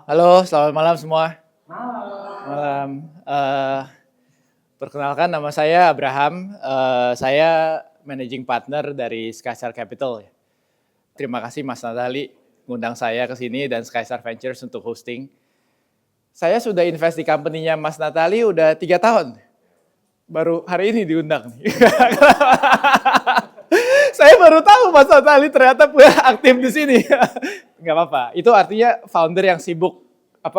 Halo, selamat malam semua. Malam. Perkenalkan nama saya Abraham. Saya managing partner dari Skystar Capital. Terima kasih Mas Natali ngundang saya ke sini dan Skystar Ventures untuk hosting. Saya sudah invest di company-nya Mas Natali udah 3 tahun. Baru hari ini diundang. Saya baru tahu Mas Natali ternyata aktif di sini. Nggak apa-apa. Itu artinya founder yang sibuk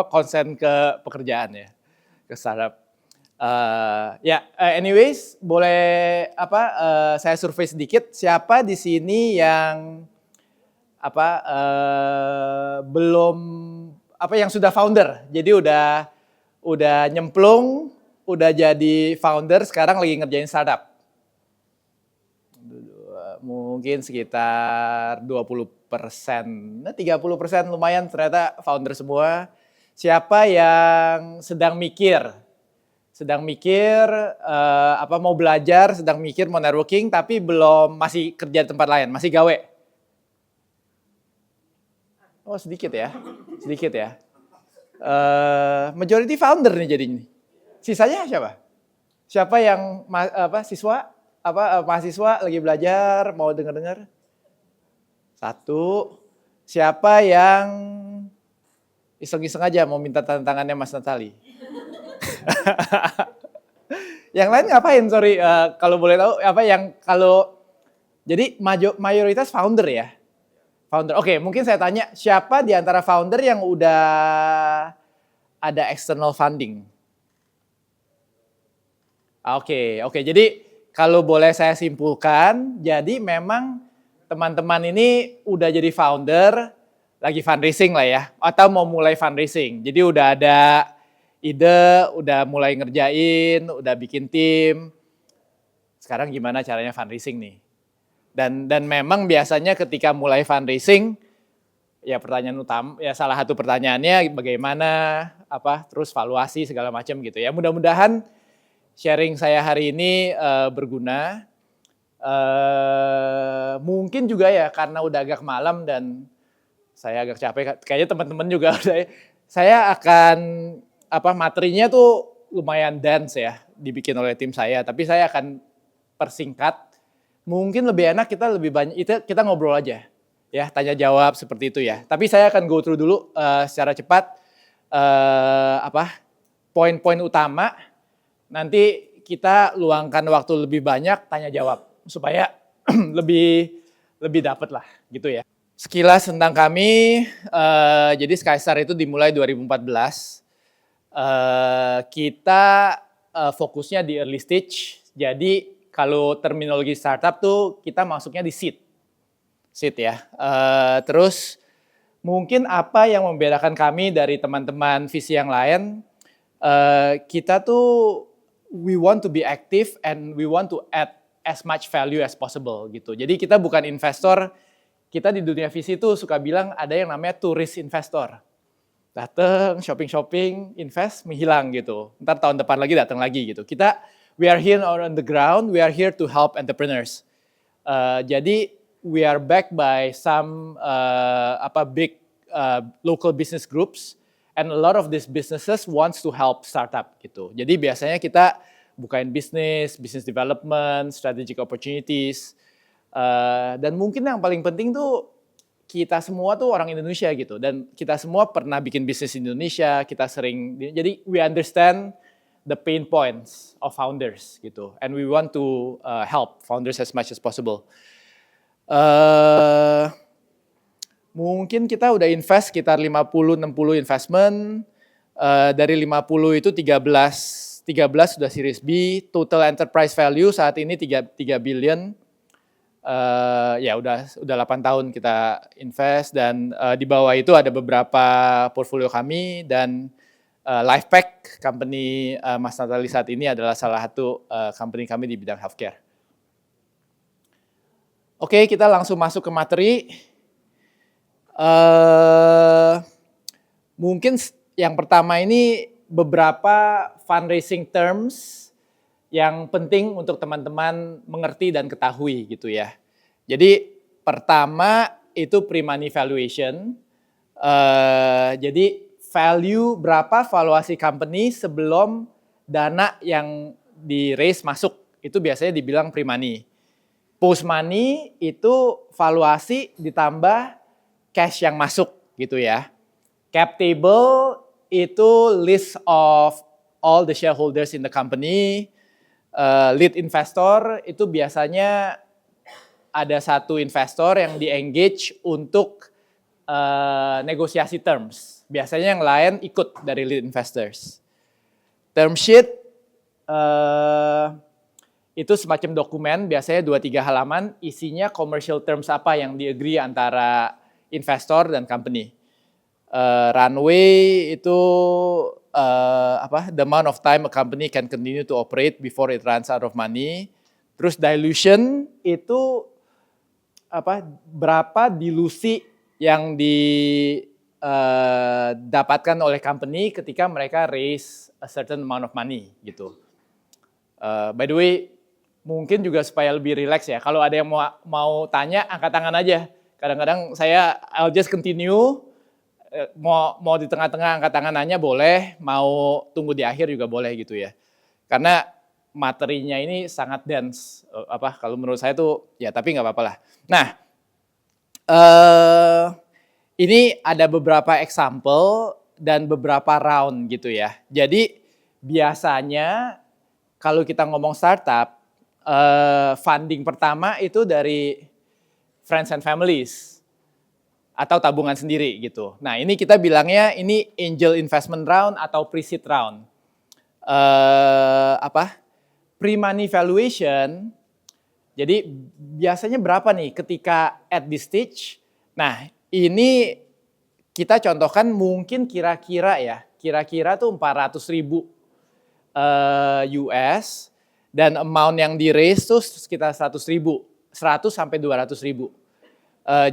konsen ke pekerjaan ya, ke startup. Anyways, boleh saya survei sedikit. Siapa di sini yang belum yang sudah founder? Jadi udah nyemplung, udah jadi founder, sekarang lagi ngerjain startup. Mungkin sekitar 20%, 30% lumayan ternyata founder semua. Siapa yang sedang mikir mau belajar, sedang mikir mau networking tapi masih kerja di tempat lain, masih gawe? Oh sedikit ya. Majority founder nih jadinya. Sisanya siapa? Siapa yang mahasiswa lagi belajar, mau dengar-dengar? Satu. Siapa yang iseng-iseng aja mau minta tanda tangannya Mas Natali? Yang lain ngapain? Sorry, kalau boleh tahu jadi mayoritas founder ya? Founder. Oke, mungkin saya tanya, siapa di antara founder yang udah ada external funding? Oke. Jadi kalau boleh saya simpulkan, jadi memang teman-teman ini udah jadi founder, lagi fundraising lah ya, atau mau mulai fundraising. Jadi udah ada ide, udah mulai ngerjain, udah bikin tim. Sekarang gimana caranya fundraising nih? Dan memang biasanya ketika mulai fundraising, ya pertanyaan utama, ya salah satu pertanyaannya bagaimana, terus valuasi segala macam gitu ya. Mudah-mudahan sharing saya hari ini berguna. Mungkin juga ya karena udah agak malam dan saya agak capek. Kayaknya teman-teman juga udah. Saya akan materinya tuh lumayan dense ya, dibikin oleh tim saya. Tapi saya akan persingkat. Mungkin lebih enak kita ngobrol aja, ya tanya jawab seperti itu ya. Tapi saya akan go through dulu secara cepat poin-poin utama. Nanti kita luangkan waktu lebih banyak tanya jawab supaya lebih dapat lah gitu ya. Sekilas tentang kami, jadi Skystar itu dimulai 2014. Kita fokusnya di early stage. Jadi kalau terminologi startup tuh kita masuknya di seed ya. Terus mungkin apa yang membedakan kami dari teman-teman visi yang lain? Kita tuh we want to be active and we want to add as much value as possible gitu. Jadi kita bukan investor, kita di dunia visi tuh suka bilang ada yang namanya tourist investor. Datang, shopping, invest, menghilang gitu. Ntar tahun depan lagi datang lagi gitu. We are here on the ground, we are here to help entrepreneurs. Jadi we are backed by some big local business groups. And a lot of these businesses wants to help startup gitu. Jadi biasanya kita bukain business development, strategic opportunities. Dan mungkin yang paling penting tuh kita semua tuh orang Indonesia gitu. Dan kita semua pernah bikin bisnis di Indonesia, jadi we understand the pain points of founders gitu. And we want to help founders as much as possible. Mungkin kita udah invest sekitar 50-60 investment, dari 50 itu 13 sudah series B, total enterprise value saat ini 3 billion. Ya udah 8 tahun kita invest dan di bawah itu ada beberapa portfolio kami dan Lifepack company Mas Natali saat ini adalah salah satu company kami di bidang healthcare. Oke, kita langsung masuk ke materi. Mungkin yang pertama ini beberapa fundraising terms yang penting untuk teman-teman mengerti dan ketahui gitu ya. Jadi pertama itu pre-money valuation. Jadi value berapa valuasi company sebelum dana yang di raise masuk, itu biasanya dibilang pre-money. Post money itu valuasi ditambah cash yang masuk gitu ya. Cap table itu list of all the shareholders in the company. Lead investor itu biasanya ada satu investor yang di-engage untuk negosiasi terms. Biasanya yang lain ikut dari lead investors. Term sheet itu semacam dokumen, biasanya 2-3 halaman, isinya commercial terms apa yang di-agree antara investor dan company. Runway itu the amount of time a company can continue to operate before it runs out of money. Terus dilution itu berapa dilusi yang didapatkan oleh company ketika mereka raise a certain amount of money gitu. By the way, mungkin juga supaya lebih relax ya. Kalau ada yang mau tanya, angkat tangan aja. Kadang-kadang I'll just continue. Mau di tengah-tengah angkat tangan nanya boleh, mau tunggu di akhir juga boleh gitu ya. Karena materinya ini sangat dense. Kalau menurut saya tuh ya tapi nggak apa-apa lah. Nah, ini ada beberapa example dan beberapa round gitu ya. Jadi biasanya kalau kita ngomong startup, funding pertama itu dari friends and families atau tabungan sendiri gitu. Nah ini kita bilangnya ini angel investment round atau pre-seed round. Pre-money valuation, jadi biasanya berapa nih ketika at this stage? Nah ini kita contohkan mungkin kira-kira tuh 400.000 US dan amount yang di raise tuh sekitar 100.000, 100 sampai 200.000.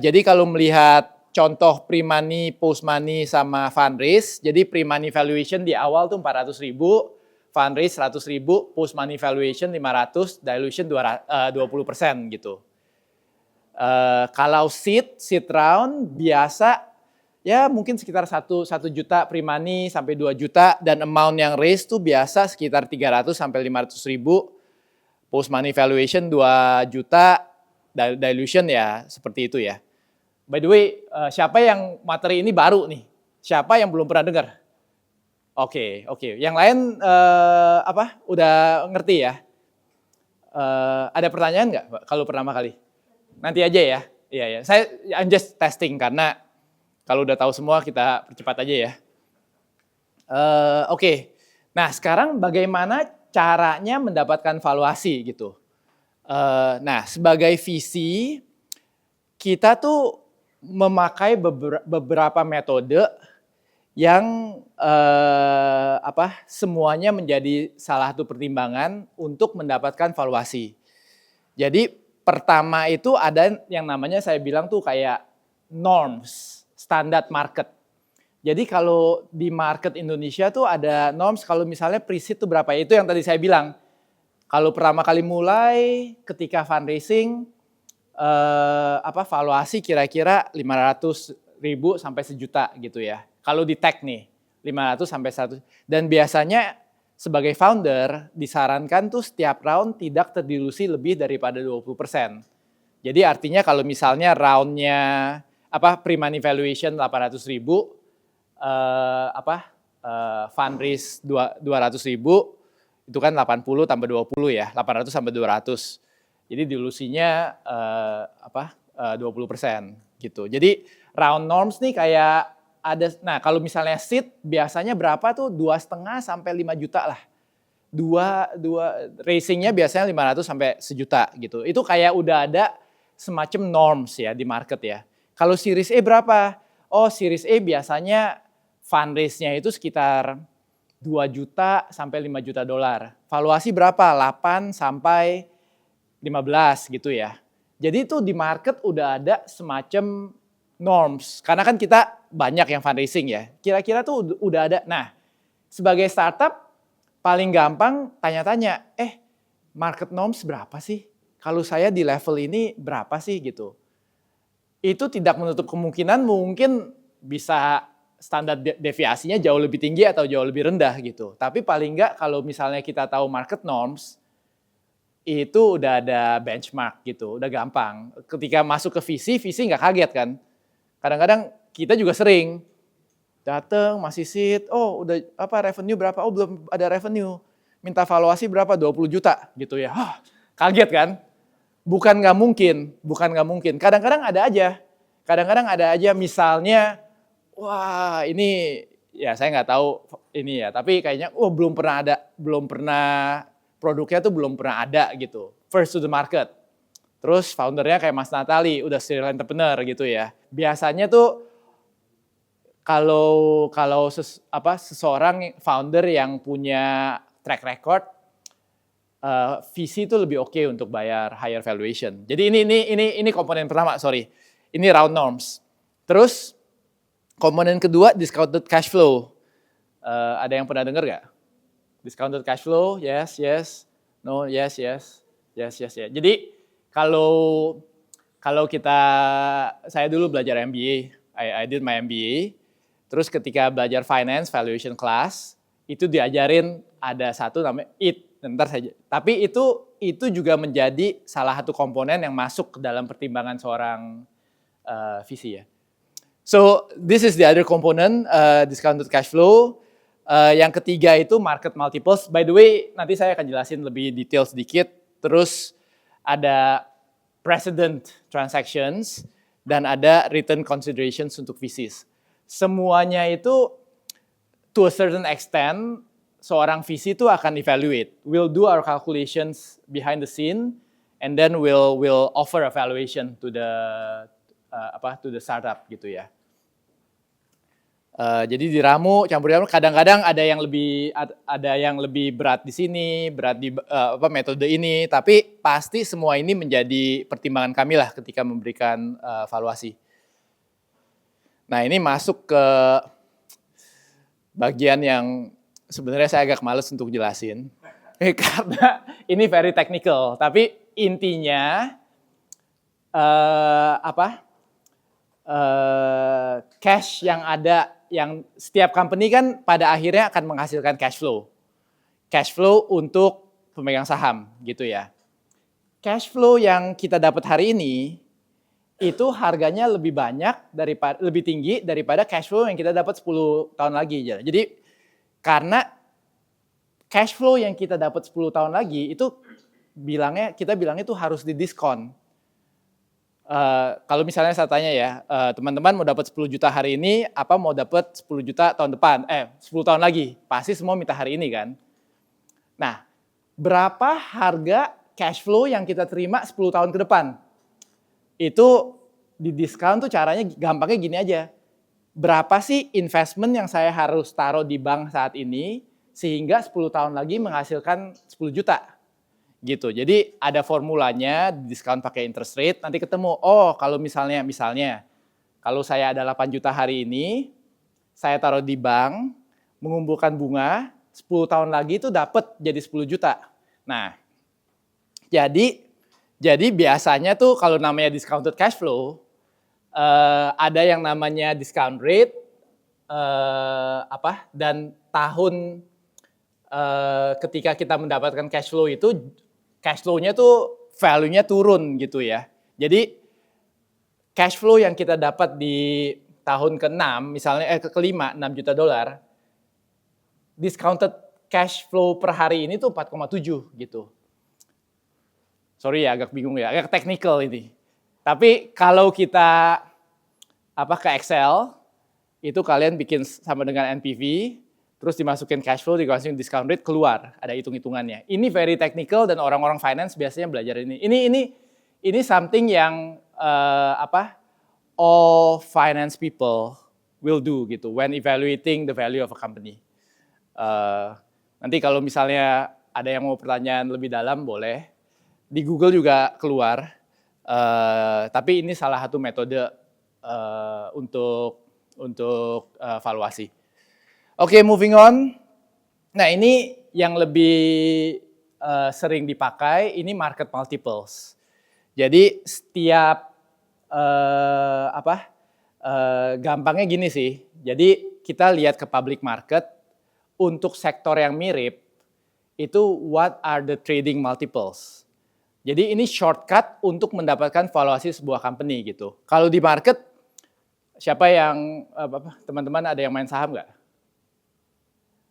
Jadi kalau melihat contoh pre-money, post-money sama fundraise, jadi pre-money valuation di awal tuh 400.000, fundraise 100.000, post-money valuation 500, dilution 20% gitu. Kalau seed round biasa ya mungkin sekitar 1 juta pre-money sampai 2 juta dan amount yang raise tuh biasa sekitar 300 sampai 500.000, post-money valuation 2 juta, dilution ya seperti itu ya. By the way, siapa yang materi ini baru nih? Siapa yang belum pernah dengar? Oke. Yang lain udah ngerti ya? Ada pertanyaan nggak kalau pertama kali? Nanti aja ya. Iya. I'm just testing karena kalau udah tahu semua kita percepat aja ya. Oke. Nah sekarang bagaimana caranya mendapatkan valuasi gitu? Nah sebagai VC kita tuh memakai beberapa metode yang semuanya menjadi salah satu pertimbangan untuk mendapatkan valuasi. Jadi pertama itu ada yang namanya saya bilang tuh kayak norms, standar market. Jadi kalau di market Indonesia tuh ada norms kalau misalnya pre-seed tuh berapa, itu yang tadi saya bilang. Kalau pertama kali mulai ketika fundraising valuasi kira-kira 500.000 sampai 1 juta gitu ya. Kalau di tech nih 500 sampai 100 dan biasanya sebagai founder disarankan tuh setiap round tidak terdilusi lebih daripada 20%. Jadi artinya kalau misalnya roundnya pre-money valuation 800.000 fundraise 200.000 itu kan 80 tambah 20 ya, 800 sampai 200. Jadi dilusinya 20% gitu. Jadi round norms nih kayak ada, nah kalau misalnya seed biasanya berapa tuh 2,5 sampai 5 juta lah. Raisingnya biasanya 500 sampai 1 juta gitu. Itu kayak udah ada semacam norms ya di market ya. Kalau Series A berapa? Oh Series A biasanya fundraise-nya itu sekitar 2 juta sampai 5 juta dolar. Valuasi berapa? 8 sampai 15 gitu ya. Jadi itu di market udah ada semacam norms. Karena kan kita banyak yang fundraising ya. Kira-kira tuh udah ada. Nah, sebagai startup paling gampang tanya-tanya, market norms berapa sih? Kalau saya di level ini berapa sih gitu. itu tidak menutup kemungkinan mungkin bisa standar deviasinya jauh lebih tinggi atau jauh lebih rendah gitu. Tapi paling enggak kalau misalnya kita tahu market norms, itu udah ada benchmark gitu, udah gampang. Ketika masuk ke VC nggak kaget kan. Kadang-kadang kita juga sering datang masih seed, oh udah apa revenue berapa, oh belum ada revenue. Minta valuasi berapa, 20 juta gitu ya. Kaget kan? Bukan nggak mungkin. Kadang-kadang ada aja misalnya, wah ini ya saya nggak tahu ini ya, tapi kayaknya belum pernah produknya tuh belum pernah ada gitu, first to the market. Terus foundernya kayak Mas Natali, udah serial entrepreneur gitu ya. Biasanya tuh kalau seseorang founder yang punya track record, VC itu lebih oke untuk bayar higher valuation. Jadi ini komponen pertama, sorry. Ini round norms. Terus komponen kedua discounted cash flow. Ada yang pernah dengar nggak? Discounted cash flow, yes. No, yes. Jadi kalau saya dulu belajar MBA, I did my MBA. Terus ketika belajar finance valuation class, itu diajarin ada satu namanya IT. Ntar saja. Tapi itu juga menjadi salah satu komponen yang masuk ke dalam pertimbangan seorang VC ya. So this is the other component, discounted cash flow. Yang ketiga itu market multiples. By the way, nanti saya akan jelasin lebih detail sedikit. Terus ada precedent transactions dan ada return considerations untuk VCs. Semuanya itu to a certain extent seorang VC itu akan evaluate. We'll do our calculations behind the scene, and then we'll offer a valuation to the startup gitu ya. Jadi diramu, campur kadang-kadang ada yang lebih berat di sini, berat di metode ini, tapi pasti semua ini menjadi pertimbangan kami lah ketika memberikan valuasi. Nah ini masuk ke bagian yang sebenarnya saya agak males untuk jelasin, karena ini very technical. Tapi intinya cash yang ada, yang setiap company kan pada akhirnya akan menghasilkan cash flow untuk pemegang saham gitu ya. Cash flow yang kita dapat hari ini itu harganya lebih tinggi daripada cash flow yang kita dapat 10 tahun lagi. Jadi karena cash flow yang kita dapat 10 tahun lagi itu kita bilangnya itu harus didiskon. Kalau misalnya saya tanya ya, teman-teman mau dapat 10 juta hari ini, apa mau dapat 10 juta tahun depan? 10 tahun lagi, pasti semua minta hari ini kan. Nah, berapa harga cash flow yang kita terima 10 tahun ke depan? Itu didiskon tuh caranya gampangnya gini aja. Berapa sih investment yang saya harus taruh di bank saat ini sehingga 10 tahun lagi menghasilkan 10 juta gitu. Jadi ada formulanya, diskon pakai interest rate, nanti ketemu, kalau misalnya kalau saya ada 8 juta hari ini, saya taruh di bank, mengumpulkan bunga, 10 tahun lagi itu dapat jadi 10 juta. Nah, jadi biasanya tuh kalau namanya discounted cash flow, ada yang namanya discount rate, dan tahun ketika kita mendapatkan cash flow itu, cash flow-nya tuh value-nya turun gitu ya. Jadi cash flow yang kita dapat di tahun ke-6, misalnya ke-5, 6 juta dolar, discounted cash flow per hari ini tuh 4,7 gitu. Sorry ya, agak bingung ya, agak technical ini. Tapi kalau kita ke Excel, itu kalian bikin sama dengan NPV, terus dimasukin cash flow, dimasukin discount rate, keluar, ada hitung-hitungannya. Ini very technical dan orang-orang finance biasanya belajar ini. Ini something yang all finance people will do gitu when evaluating the value of a company. Nanti kalau misalnya ada yang mau pertanyaan lebih dalam boleh, di Google juga keluar. Tapi ini salah satu metode untuk valuasi. Oke, moving on. Nah, ini yang lebih sering dipakai, ini market multiples. Jadi setiap gampangnya gini sih. Jadi kita lihat ke public market untuk sektor yang mirip itu what are the trading multiples. Jadi ini shortcut untuk mendapatkan valuasi sebuah company gitu. Kalau di market siapa yang teman-teman ada yang main saham nggak?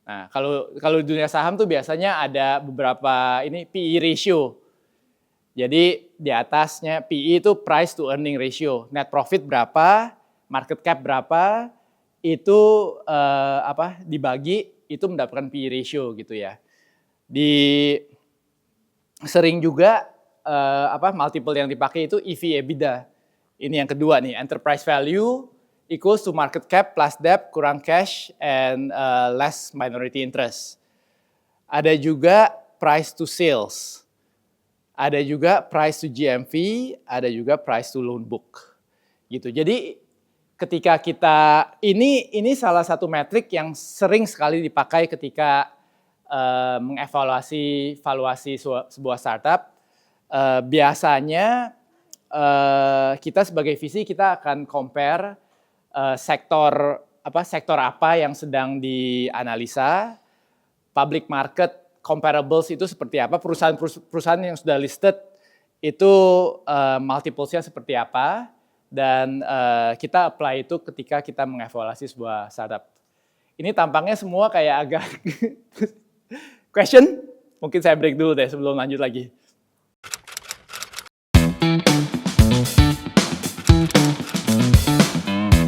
Nah, kalau di dunia saham tuh biasanya ada beberapa ini PE ratio. Jadi di atasnya PE itu price to earning ratio. Net profit berapa, market cap berapa, itu dibagi itu mendapatkan PE ratio gitu ya. Sering juga multiple yang dipakai itu EV EBITDA. Ini yang kedua nih, enterprise value equals to market cap plus debt kurang cash and less minority interest. Ada juga price to sales. Ada juga price to GMV, ada juga price to loan book. Gitu. Jadi ketika kita ini salah satu metrik yang sering sekali dipakai ketika mengevaluasi valuasi sebuah startup. Biasanya kita sebagai VC kita akan compare sektor apa yang sedang dianalisa, public market comparables itu seperti apa, perusahaan yang sudah listed itu multiples-nya seperti apa, dan kita apply itu ketika kita mengevaluasi sebuah startup. Ini tampangnya semua kayak agak question, mungkin saya break dulu deh sebelum lanjut lagi.